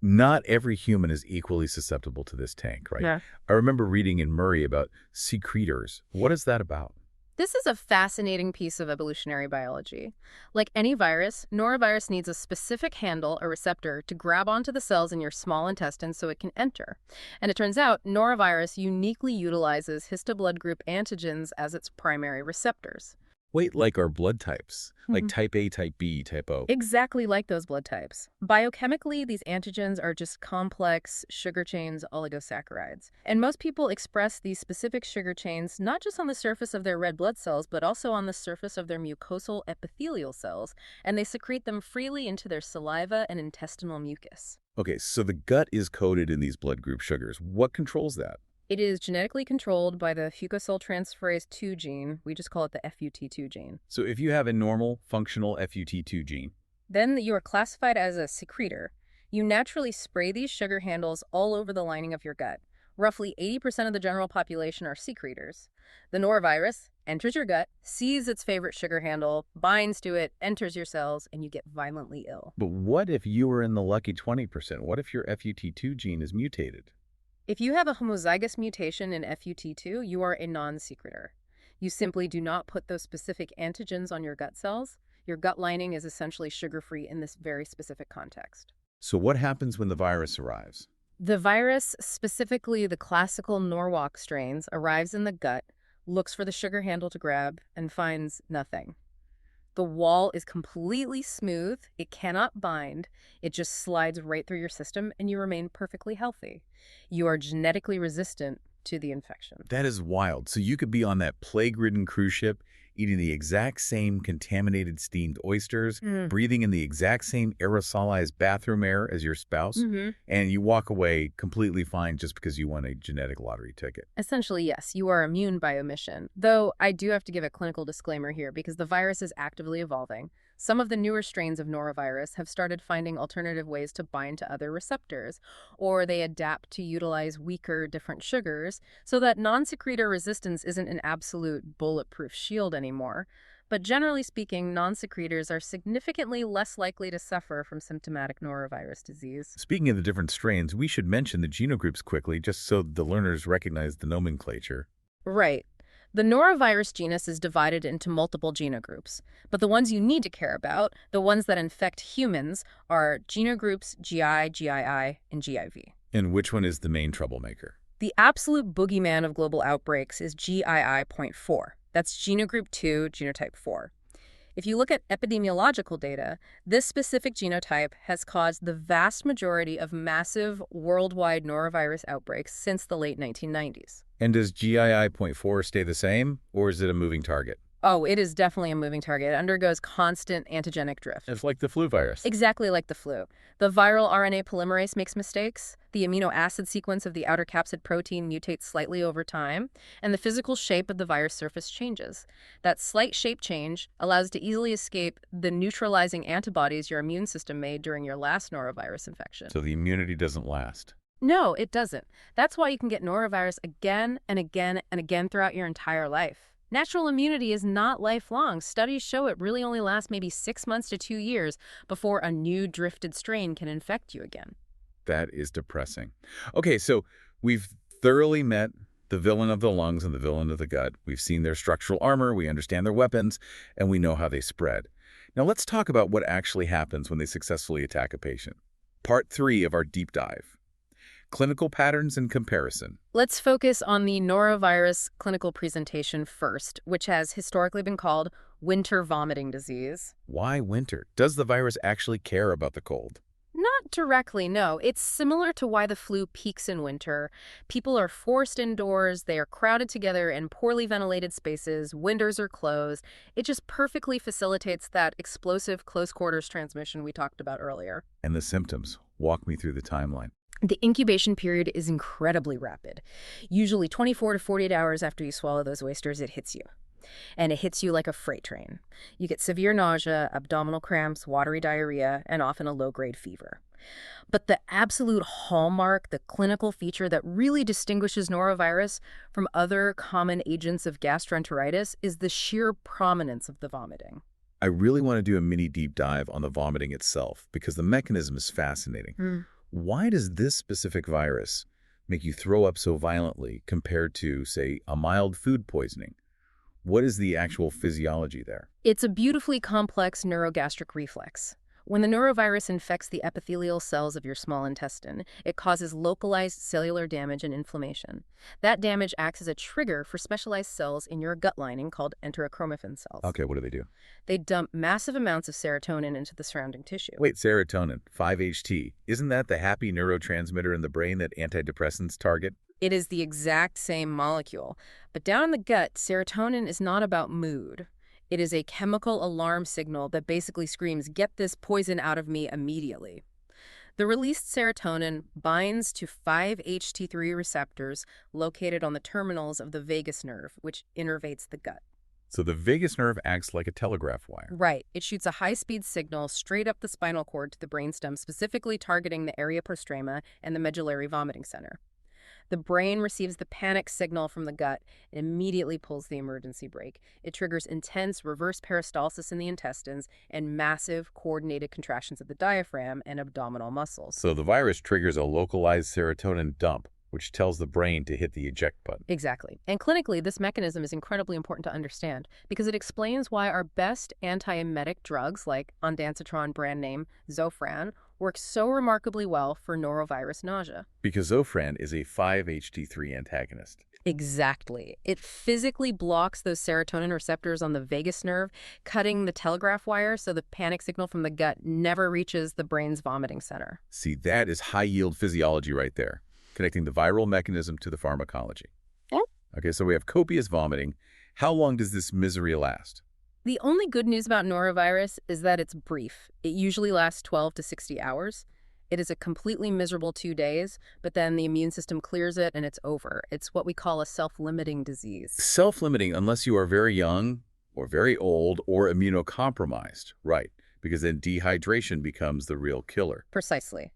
not every human is equally susceptible to this tank, right? Yeah. I remember reading in Murray about secretors. What is that about? This is a fascinating piece of evolutionary biology. Like any virus, norovirus needs a specific handle, a receptor, to grab onto the cells in your small intestine so it can enter. And it turns out norovirus uniquely utilizes histoblood group antigens as its primary receptors. Wait, like our blood types, like type A, type B, type O. Exactly like those blood types. Biochemically, these antigens are just complex sugar chains, oligosaccharides. And most people express these specific sugar chains not just on the surface of their red blood cells, but also on the surface of their mucosal epithelial cells, and they secrete them freely into their saliva and intestinal mucus. Okay, so the gut is coated in these blood group sugars. What controls that? It is genetically controlled by the fucosyltransferase 2 gene. We just call it the FUT2 gene. So if you have a normal, functional FUT2 gene, Then you are classified as a secretor. You naturally spray these sugar handles all over the lining of your gut. Roughly 80% of the general population are secretors. The norovirus enters your gut, sees its favorite sugar handle, binds to it, enters your cells, and you get violently ill. But what if you were in the lucky 20%? What if your FUT2 gene is mutated? If you have a homozygous mutation in FUT2, you are a non-secretor. You simply do not put those specific antigens on your gut cells. Your gut lining is essentially sugar-free in this very specific context. So what happens when the virus arrives? The virus, specifically the classical Norwalk strains, arrives in the gut, looks for the sugar handle to grab, and finds nothing. The wall is completely smooth, it cannot bind, it just slides right through your system, and you remain perfectly healthy. You are genetically resistant to the infection. That is wild. So you could be on that plague-ridden cruise ship, eating the exact same contaminated steamed oysters, breathing in the exact same aerosolized bathroom air as your spouse, and you walk away completely fine just because you won a genetic lottery ticket. Essentially, yes, you are immune by omission. Though I do have to give a clinical disclaimer here because the virus is actively evolving. Some of the newer strains of norovirus have started finding alternative ways to bind to other receptors, or they adapt to utilize weaker, different sugars, so that non-secretor resistance isn't an absolute bulletproof shield anymore. But generally speaking, non-secretors are significantly less likely to suffer from symptomatic norovirus disease. Speaking of the different strains, we should mention the genogroups quickly just so the learners recognize the nomenclature. Right. The norovirus genus is divided into multiple genogroups, but the ones you need to care about, the ones that infect humans, are genogroups GI, GII, and GIV. And which one is the main troublemaker? The absolute boogeyman of global outbreaks is GII.4. That's genogroup 2, genotype 4. If you look at epidemiological data, this specific genotype has caused the vast majority of massive worldwide norovirus outbreaks since the late 1990s. And does GII.4 stay the same, or is it a moving target? Oh, it is definitely a moving target. It undergoes constant antigenic drift. It's like the flu virus. Exactly like the flu. The viral RNA polymerase makes mistakes, the amino acid sequence of the outer capsid protein mutates slightly over time, and the physical shape of the virus surface changes. That slight shape change allows it to easily escape the neutralizing antibodies your immune system made during your last norovirus infection. So the immunity doesn't last. No, it doesn't. That's why you can get norovirus again and again and again throughout your entire life. Natural immunity is not lifelong. Studies show it really only lasts maybe 6 months to 2 years before a new drifted strain can infect you again. That is depressing. Okay, so we've thoroughly met the villain of the lungs and the villain of the gut. We've seen their structural armor, we understand their weapons, and we know how they spread. Now let's talk about what actually happens when they successfully attack a patient. Part 3 of our deep dive. Clinical patterns and comparison. Let's focus on the norovirus clinical presentation first, which has historically been called winter vomiting disease. Why winter? Does the virus actually care about the cold? Not directly, no. It's similar to why the flu peaks in winter. People are forced indoors, they are crowded together in poorly ventilated spaces, windows are closed. It just perfectly facilitates that explosive close quarters transmission we talked about earlier. And the symptoms. Walk me through the timeline. The incubation period is incredibly rapid. Usually 24 to 48 hours after you swallow those oysters, it hits you. And it hits you like a freight train. You get severe nausea, abdominal cramps, watery diarrhea, and often a low-grade fever. But the absolute hallmark, the clinical feature that really distinguishes norovirus from other common agents of gastroenteritis is the sheer prominence of the vomiting. I really want to do a mini deep dive on the vomiting itself because the mechanism is fascinating. Why does this specific virus make you throw up so violently compared to, say, a mild food poisoning? What is the actual physiology there? It's a beautifully complex neurogastric reflex. When the norovirus infects the epithelial cells of your small intestine, it causes localized cellular damage and inflammation. That damage acts as a trigger for specialized cells in your gut lining called enterochromaffin cells. Okay, what do? They dump massive amounts of serotonin into the surrounding tissue. Wait, serotonin, 5-HT. Isn't that the happy neurotransmitter in the brain that antidepressants target? It is the exact same molecule. But down in the gut, serotonin is not about mood. It is a chemical alarm signal that basically screams, "Get this poison out of me immediately." The released serotonin binds to 5-HT3 receptors located on the terminals of the vagus nerve, which innervates the gut. So the vagus nerve acts like a telegraph wire. Right. It shoots a high-speed signal straight up the spinal cord to the brainstem, specifically targeting the area postrema and the medullary vomiting center. The brain receives the panic signal from the gut and immediately pulls the emergency brake. It triggers intense reverse peristalsis in the intestines and massive coordinated contractions of the diaphragm and abdominal muscles. So the virus triggers a localized serotonin dump, which tells the brain to hit the eject button. Exactly. And clinically, this mechanism is incredibly important to understand because it explains why our best antiemetic drugs, like ondansetron brand name Zofran, work so remarkably well for norovirus nausea. Because Zofran is a 5-HT3 antagonist. Exactly. It physically blocks those serotonin receptors on the vagus nerve, cutting the telegraph wire so the panic signal from the gut never reaches the brain's vomiting center. See, that is high-yield physiology right there, connecting the viral mechanism to the pharmacology. Yeah. Okay, so we have copious vomiting. How long does this misery last? The only good news about norovirus is that it's brief. It usually lasts 12 to 60 hours. It is a completely miserable 2 days, but then the immune system clears it and it's over. It's what we call a self-limiting disease. Self-limiting unless you are very young or very old or immunocompromised, right? Because then dehydration becomes the real killer. Precisely.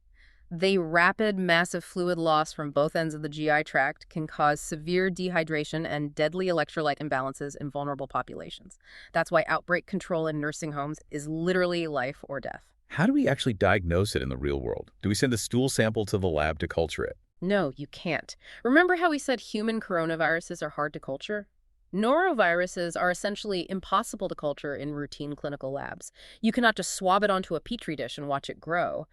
The rapid, massive fluid loss from both ends of the GI tract can cause severe dehydration and deadly electrolyte imbalances in vulnerable populations. That's why outbreak control in nursing homes is literally life or death. How do we actually diagnose it in the real world? Do we send a stool sample to the lab to culture it? No, you can't. Remember how we said human coronaviruses are hard to culture? Noroviruses are essentially impossible to culture in routine clinical labs. You cannot just swab it onto a petri dish and watch it grow.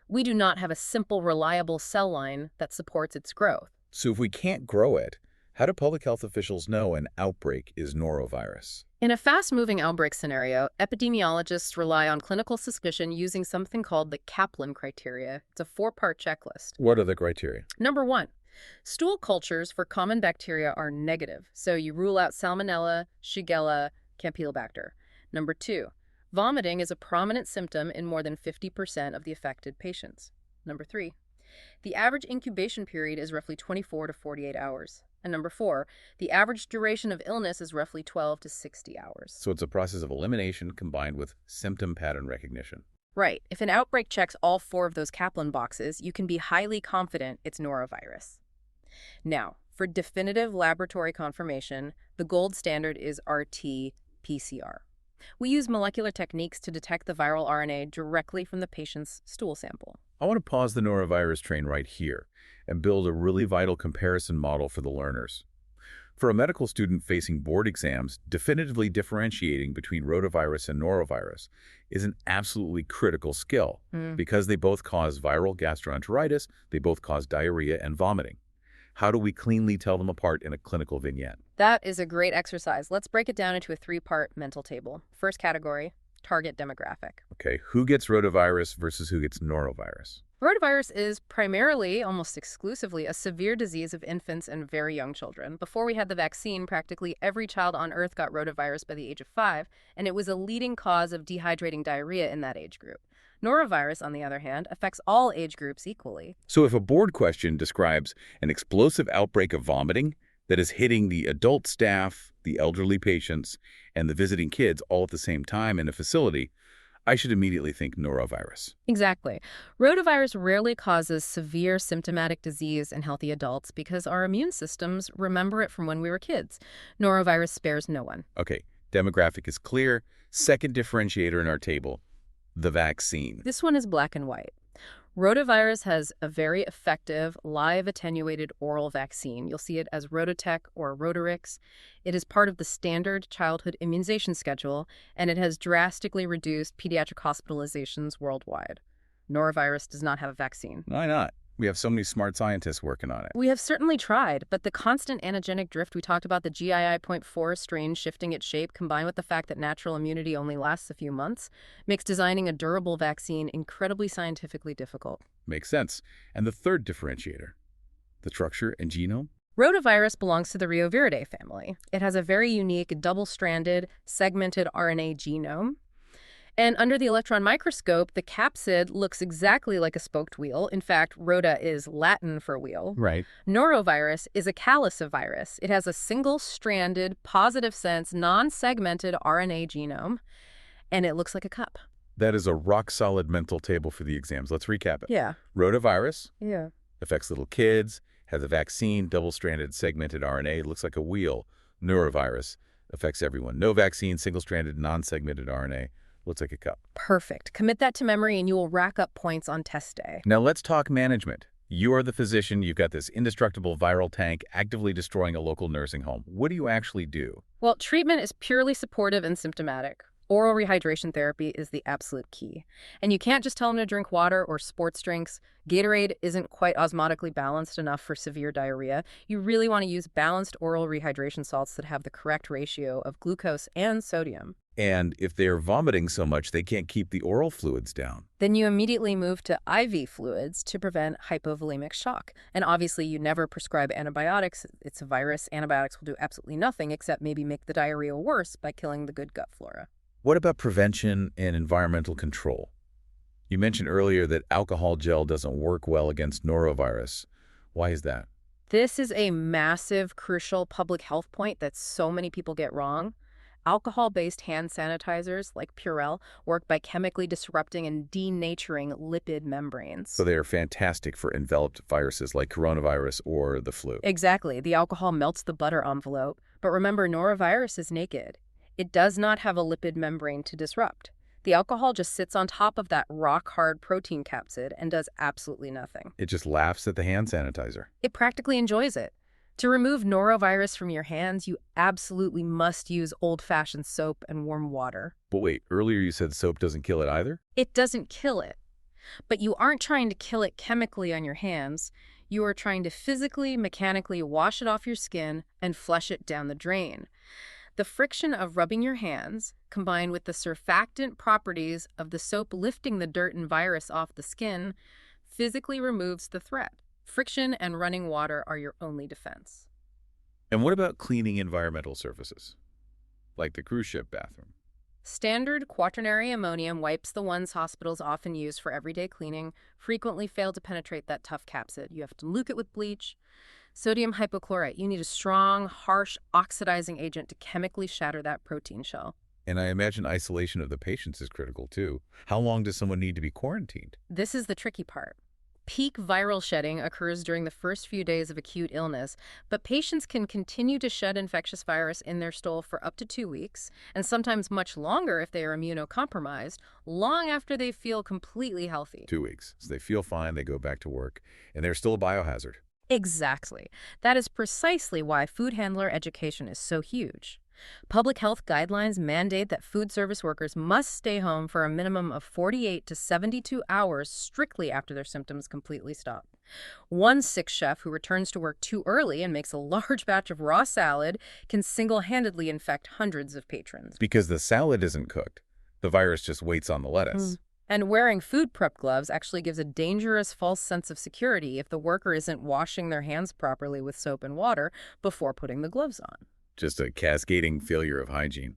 We do not have a simple, reliable cell line that supports its growth. So if we can't grow it, how do public health officials know an outbreak is norovirus? In a fast-moving outbreak scenario, epidemiologists rely on clinical suspicion using something called the Kaplan criteria. It's a 4-part checklist. What are the criteria? Number 1, stool cultures for common bacteria are negative, so you rule out Salmonella, Shigella, Campylobacter. Number 2, vomiting is a prominent symptom in more than 50% of the affected patients. Number 3, the average incubation period is roughly 24 to 48 hours. And number 4, the average duration of illness is roughly 12 to 60 hours. So it's a process of elimination combined with symptom pattern recognition. Right. If an outbreak checks all 4 of those Kaplan boxes, you can be highly confident it's norovirus. Now, for definitive laboratory confirmation, the gold standard is RT-PCR. We use molecular techniques to detect the viral RNA directly from the patient's stool sample. I want to pause the norovirus train right here and build a really vital comparison model for the learners. For a medical student facing board exams, definitively differentiating between rotavirus and norovirus is an absolutely critical skill because they both cause viral gastroenteritis, they both cause diarrhea and vomiting. How do we cleanly tell them apart in a clinical vignette? That is a great exercise. Let's break it down into a 3-part mental table. First category, target demographic. Okay, who gets rotavirus versus who gets norovirus? Rotavirus is primarily, almost exclusively, a severe disease of infants and very young children. Before we had the vaccine, practically every child on Earth got rotavirus by the age of 5, and it was a leading cause of dehydrating diarrhea in that age group. Norovirus, on the other hand, affects all age groups equally. So if a board question describes an explosive outbreak of vomiting that is hitting the adult staff, the elderly patients, and the visiting kids all at the same time in a facility, I should immediately think norovirus. Exactly. Rotavirus rarely causes severe symptomatic disease in healthy adults because our immune systems remember it from when we were kids. Norovirus spares no one. Okay, demographic is clear. Second differentiator in our table, the vaccine. This one is black and white. Rotavirus has a very effective, live attenuated oral vaccine. You'll see it as Rototec or Rotarix. It is part of the standard childhood immunization schedule, and it has drastically reduced pediatric hospitalizations worldwide. Norovirus does not have a vaccine. Why not? We have so many smart scientists working on it. We have certainly tried, but the constant antigenic drift we talked about, the GII.4 strain shifting its shape, combined with the fact that natural immunity only lasts a few months, makes designing a durable vaccine incredibly scientifically difficult. Makes sense. And the third differentiator, the structure and genome? Rotavirus belongs to the Reoviridae family. It has a very unique double-stranded, segmented RNA genome. And under the electron microscope, the capsid looks exactly like a spoked wheel. In fact, rhoda is Latin for wheel. Right. Norovirus is a calicivirus. It has a single-stranded, positive-sense, non-segmented RNA genome, and it looks like a cup. That is a rock-solid mental table for the exams. Let's recap it. Yeah. Rotavirus Yeah. affects little kids, has a vaccine, double-stranded segmented RNA, looks like a wheel. Neurovirus affects everyone. No vaccine, single-stranded, non-segmented RNA, looks like a cup. Perfect. Commit that to memory and you will rack up points on test day. Now let's talk management. You are the physician. You've got this indestructible viral tank actively destroying a local nursing home. What do you actually do? Well, treatment is purely supportive and symptomatic. Oral rehydration therapy is the absolute key. And you can't just tell them to drink water or sports drinks. Gatorade isn't quite osmotically balanced enough for severe diarrhea. You really want to use balanced oral rehydration salts that have the correct ratio of glucose and sodium. And if they're vomiting so much they can't keep the oral fluids down? Then you immediately move to IV fluids to prevent hypovolemic shock. And obviously you never prescribe antibiotics. It's a virus. Antibiotics will do absolutely nothing except maybe make the diarrhea worse by killing the good gut flora. What about prevention and environmental control? You mentioned earlier that alcohol gel doesn't work well against norovirus. Why is that? This is a massive, crucial public health point that so many people get wrong. Alcohol-based hand sanitizers, like Purell, work by chemically disrupting and denaturing lipid membranes. So they are fantastic for enveloped viruses like coronavirus or the flu. Exactly. The alcohol melts the butter envelope. But remember, norovirus is naked. It does not have a lipid membrane to disrupt. The alcohol just sits on top of that rock-hard protein capsid and does absolutely nothing. It just laughs at the hand sanitizer. It practically enjoys it. To remove norovirus from your hands, you absolutely must use old-fashioned soap and warm water. But wait, earlier you said soap doesn't kill it either? It doesn't kill it. But you aren't trying to kill it chemically on your hands. You are trying to physically, mechanically wash it off your skin and flush it down the drain. The friction of rubbing your hands, combined with the surfactant properties of the soap lifting the dirt and virus off the skin, physically removes the threat. Friction and running water are your only defense. And what about cleaning environmental surfaces, like the cruise ship bathroom? Standard quaternary ammonium wipes, the ones hospitals often use for everyday cleaning, frequently fail to penetrate that tough capsid. You have to luke it with bleach. Sodium hypochlorite, you need a strong, harsh, oxidizing agent to chemically shatter that protein shell. And I imagine isolation of the patients is critical too. How long does someone need to be quarantined? This is the tricky part. Peak viral shedding occurs during the first few days of acute illness, but patients can continue to shed infectious virus in their stool for up to 2 weeks, and sometimes much longer if they are immunocompromised, long after they feel completely healthy. 2 weeks. So they feel fine, they go back to work, and they're still a biohazard. Exactly. That is precisely why food handler education is so huge. Public health guidelines mandate that food service workers must stay home for a minimum of 48 to 72 hours strictly after their symptoms completely stop. One sick chef who returns to work too early and makes a large batch of raw salad can single-handedly infect hundreds of patrons. Because the salad isn't cooked. The virus just waits on the lettuce. And wearing food prep gloves actually gives a dangerous false sense of security if the worker isn't washing their hands properly with soap and water before putting the gloves on. Just a cascading failure of hygiene.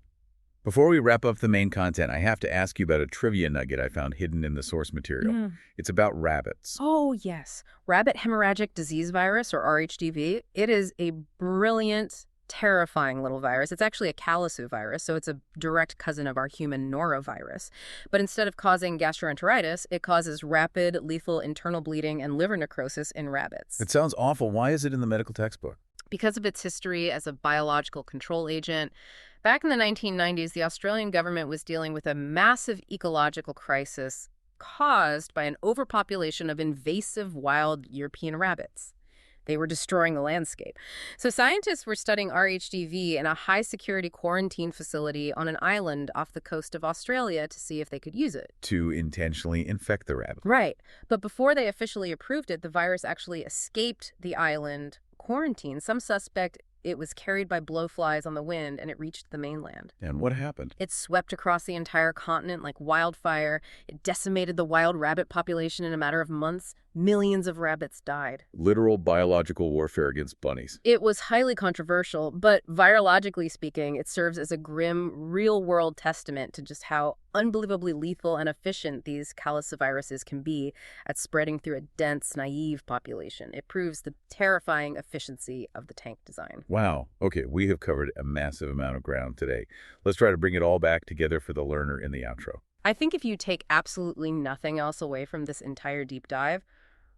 Before we wrap up the main content, I have to ask you about a trivia nugget I found hidden in the source material. It's about rabbits. Oh, yes. Rabbit hemorrhagic disease virus, or RHDV. It is a brilliant, terrifying little virus. It's actually a calicivirus, so it's a direct cousin of our human norovirus. But instead of causing gastroenteritis, it causes rapid, lethal internal bleeding and liver necrosis in rabbits. It sounds awful. Why is it in the medical textbook? Because of its history as a biological control agent. Back in the 1990s, the Australian government was dealing with a massive ecological crisis caused by an overpopulation of invasive wild European rabbits. They were destroying the landscape. So scientists were studying RHDV in a high-security quarantine facility on an island off the coast of Australia to see if they could use it. To intentionally infect the rabbit. Right. But before they officially approved it, the virus actually escaped the island quarantine. Some suspect it was carried by blowflies on the wind and it reached the mainland. And what happened? It swept across the entire continent like wildfire. It decimated the wild rabbit population in a matter of months. Millions of rabbits died. Literal biological warfare against bunnies. It was highly controversial, but virologically speaking, it serves as a grim, real-world testament to just how unbelievably lethal and efficient these caliciviruses can be at spreading through a dense, naive population. It proves the terrifying efficiency of the tank design. Wow. Okay, we have covered a massive amount of ground today. Let's try to bring it all back together for the learner in the outro. I think if you take absolutely nothing else away from this entire deep dive,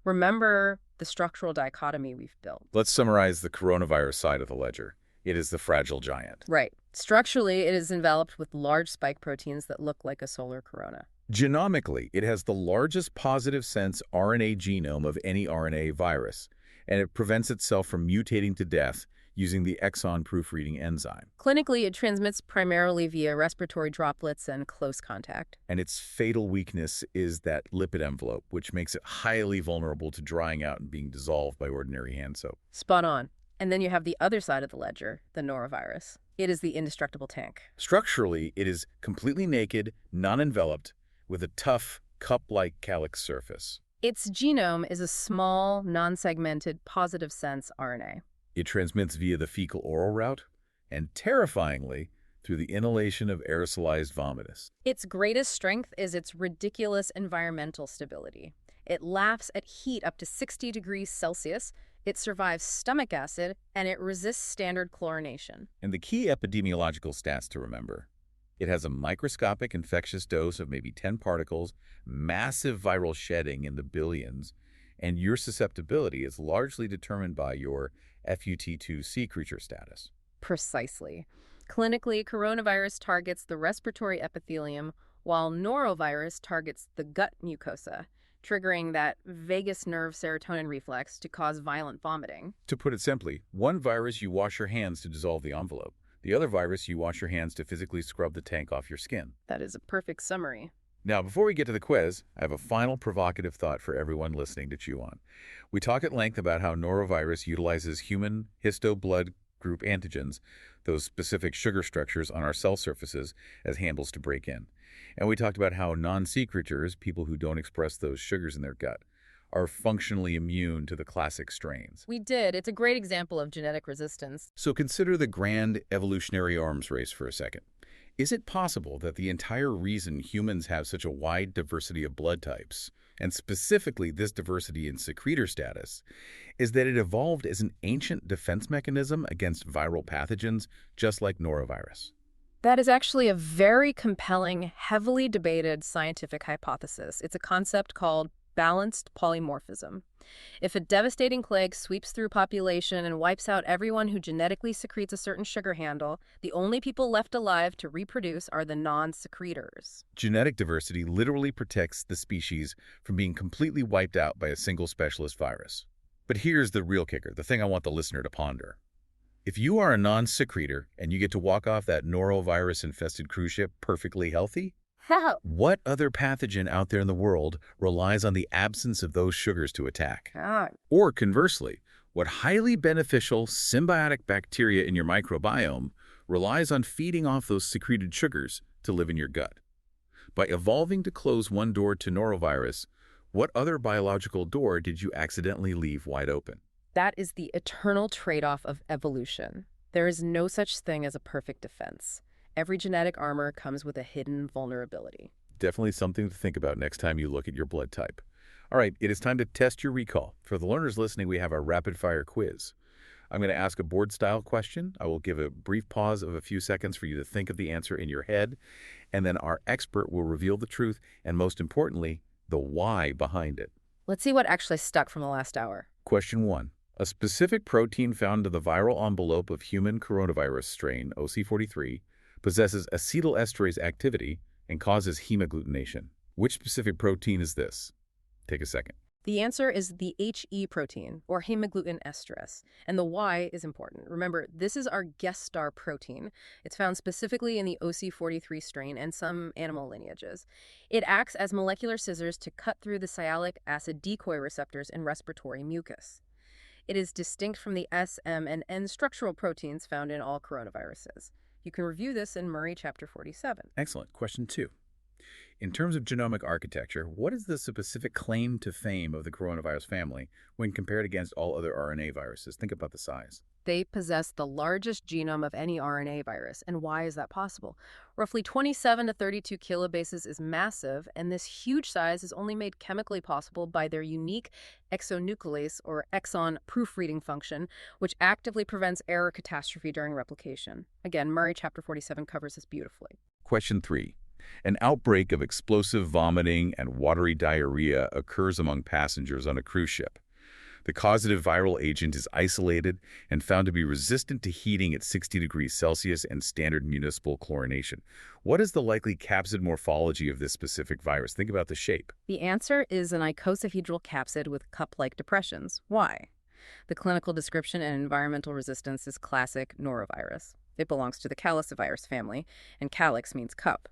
remember the structural dichotomy we've built. Let's summarize the coronavirus side of the ledger. It is the fragile giant. Right. Structurally, it is enveloped with large spike proteins that look like a solar corona. Genomically, it has the largest positive sense RNA genome of any RNA virus, and it prevents itself from mutating to death using the exon proofreading enzyme. Clinically, it transmits primarily via respiratory droplets and close contact. And its fatal weakness is that lipid envelope, which makes it highly vulnerable to drying out and being dissolved by ordinary hand soap. Spot on. And then you have the other side of the ledger, the norovirus. It is the indestructible tank. Structurally, it is completely naked, non-enveloped, with a tough, cup-like calyx surface. Its genome is a small, non-segmented, positive sense RNA. It transmits via the fecal-oral route, and terrifyingly, through the inhalation of aerosolized vomitus. Its greatest strength is its ridiculous environmental stability. It laughs at heat up to 60 degrees Celsius, it survives stomach acid, and it resists standard chlorination. And the key epidemiological stats to remember: it has a microscopic infectious dose of maybe 10 particles, massive viral shedding in the billions, and your susceptibility is largely determined by your FUT2C creature status. Precisely. Clinically, coronavirus targets the respiratory epithelium, while norovirus targets the gut mucosa, triggering that vagus nerve serotonin reflex to cause violent vomiting. To put it simply, one virus you wash your hands to dissolve the envelope. The other virus you wash your hands to physically scrub the tank off your skin. That is a perfect summary. Now, before we get to the quiz, I have a final provocative thought for everyone listening to chew on. We talk at length about how norovirus utilizes human histoblood group antigens, those specific sugar structures on our cell surfaces, as handles to break in. And we talked about how non-C creatures, people who don't express those sugars in their gut, are functionally immune to the classic strains. We did. It's a great example of genetic resistance. So consider the grand evolutionary arms race for a second. Is it possible that the entire reason humans have such a wide diversity of blood types, and specifically this diversity in secretor status, is that it evolved as an ancient defense mechanism against viral pathogens, just like norovirus? That is actually a very compelling, heavily debated scientific hypothesis. It's a concept called balanced polymorphism. If a devastating plague sweeps through a population and wipes out everyone who genetically secretes a certain sugar handle, the only people left alive to reproduce are the non-secretors. Genetic diversity literally protects the species from being completely wiped out by a single specialist virus. But here's the real kicker, the thing I want the listener to ponder. If you are a non-secretor and you get to walk off that norovirus-infested cruise ship perfectly healthy, How? what other pathogen out there in the world relies on the absence of those sugars to attack? God. Or conversely, what highly beneficial symbiotic bacteria in your microbiome relies on feeding off those secreted sugars to live in your gut? By evolving to close one door to norovirus, what other biological door did you accidentally leave wide open? That is the eternal trade-off of evolution. There is no such thing as a perfect defense. Every genetic armor comes with a hidden vulnerability. Definitely something to think about next time you look at your blood type. All right, it is time to test your recall. For the learners listening, we have our rapid-fire quiz. I'm going to ask a board-style question. I will give a brief pause of a few seconds for you to think of the answer in your head, and then our expert will reveal the truth and, most importantly, the why behind it. Let's see what actually stuck from the last hour. Question 1. A specific protein found in the viral envelope of human coronavirus strain, OC43, possesses acetylesterase activity and causes hemagglutination. Which specific protein is this? Take a second. The answer is the HE protein, or hemagglutinin esterase, and the Y is important. Remember, this is our guest star protein. It's found specifically in the OC43 strain and some animal lineages. It acts as molecular scissors to cut through the sialic acid decoy receptors in respiratory mucus. It is distinct from the S, M, and N structural proteins found in all coronaviruses. You can review this in Murray chapter 47. Excellent. Question 2. In terms of genomic architecture, what is the specific claim to fame of the coronavirus family when compared against all other RNA viruses? Think about the size. They possess the largest genome of any RNA virus. And why is that possible? Roughly 27 to 32 kilobases is massive, and this huge size is only made chemically possible by their unique exonuclease, or exon proofreading function, which actively prevents error catastrophe during replication. Again, Murray chapter 47 covers this beautifully. Question 3. An outbreak of explosive vomiting and watery diarrhea occurs among passengers on a cruise ship. The causative viral agent is isolated and found to be resistant to heating at 60 degrees Celsius and standard municipal chlorination. What is the likely capsid morphology of this specific virus? Think about the shape. The answer is an icosahedral capsid with cup-like depressions. Why? The clinical description and environmental resistance is classic norovirus. It belongs to the calicivirus family, and calyx means cup.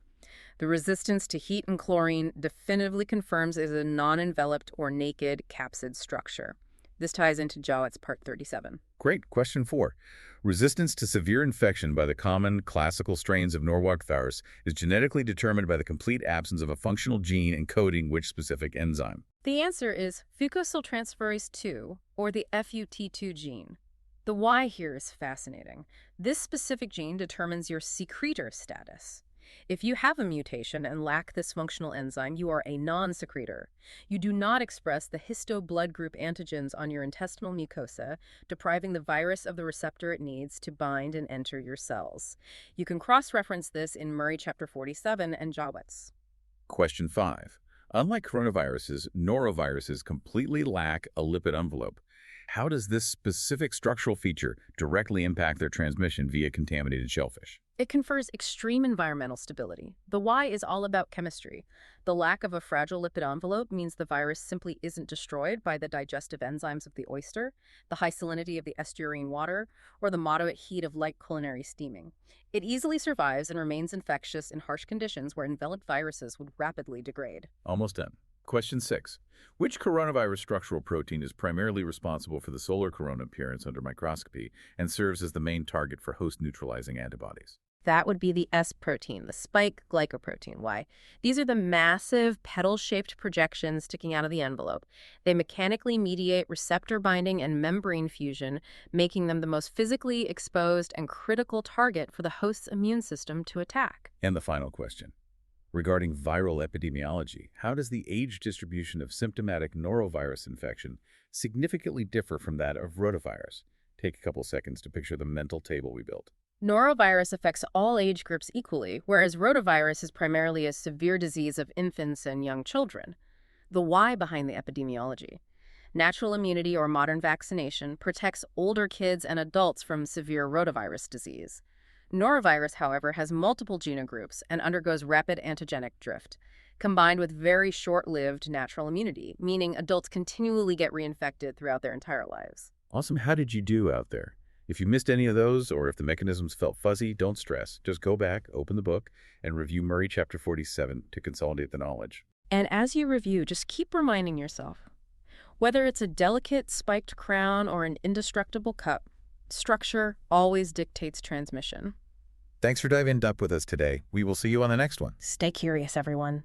The resistance to heat and chlorine definitively confirms it is a non-enveloped or naked capsid structure. This ties into Jowett's Part 37. Great. Question 4. Resistance to severe infection by the common classical strains of norovirus is genetically determined by the complete absence of a functional gene encoding which specific enzyme? The answer is fucosyltransferase 2, or the FUT2 gene. The why here is fascinating. This specific gene determines your secretor status. If you have a mutation and lack this functional enzyme, you are a non-secretor. You do not express the histo-blood group antigens on your intestinal mucosa, depriving the virus of the receptor it needs to bind and enter your cells. You can cross-reference this in Murray chapter 47 and Jowett's. Question 5. Unlike coronaviruses, noroviruses completely lack a lipid envelope. How does this specific structural feature directly impact their transmission via contaminated shellfish? It confers extreme environmental stability. The why is all about chemistry. The lack of a fragile lipid envelope means the virus simply isn't destroyed by the digestive enzymes of the oyster, the high salinity of the estuarine water, or the moderate heat of light culinary steaming. It easily survives and remains infectious in harsh conditions where enveloped viruses would rapidly degrade. Almost done. Question 6. Which coronavirus structural protein is primarily responsible for the solar corona appearance under microscopy and serves as the main target for host-neutralizing antibodies? That would be the S protein, the spike glycoprotein. Why? These are the massive petal-shaped projections sticking out of the envelope. They mechanically mediate receptor binding and membrane fusion, making them the most physically exposed and critical target for the host's immune system to attack. And the final question. Regarding viral epidemiology, how does the age distribution of symptomatic norovirus infection significantly differ from that of rotavirus? Take a couple seconds to picture the mental table we built. Norovirus affects all age groups equally, whereas rotavirus is primarily a severe disease of infants and young children. The why behind the epidemiology. Natural immunity or modern vaccination protects older kids and adults from severe rotavirus disease. Norovirus, however, has multiple genogroups and undergoes rapid antigenic drift, combined with very short-lived natural immunity, meaning adults continually get reinfected throughout their entire lives. Awesome. How did you do out there? If you missed any of those, or if the mechanisms felt fuzzy, don't stress. Just go back, open the book, and review Murray chapter 47 to consolidate the knowledge. And as you review, just keep reminding yourself, whether it's a delicate spiked crown or an indestructible cup, structure always dictates transmission. Thanks for diving in with us today. We will see you on the next one. Stay curious, everyone.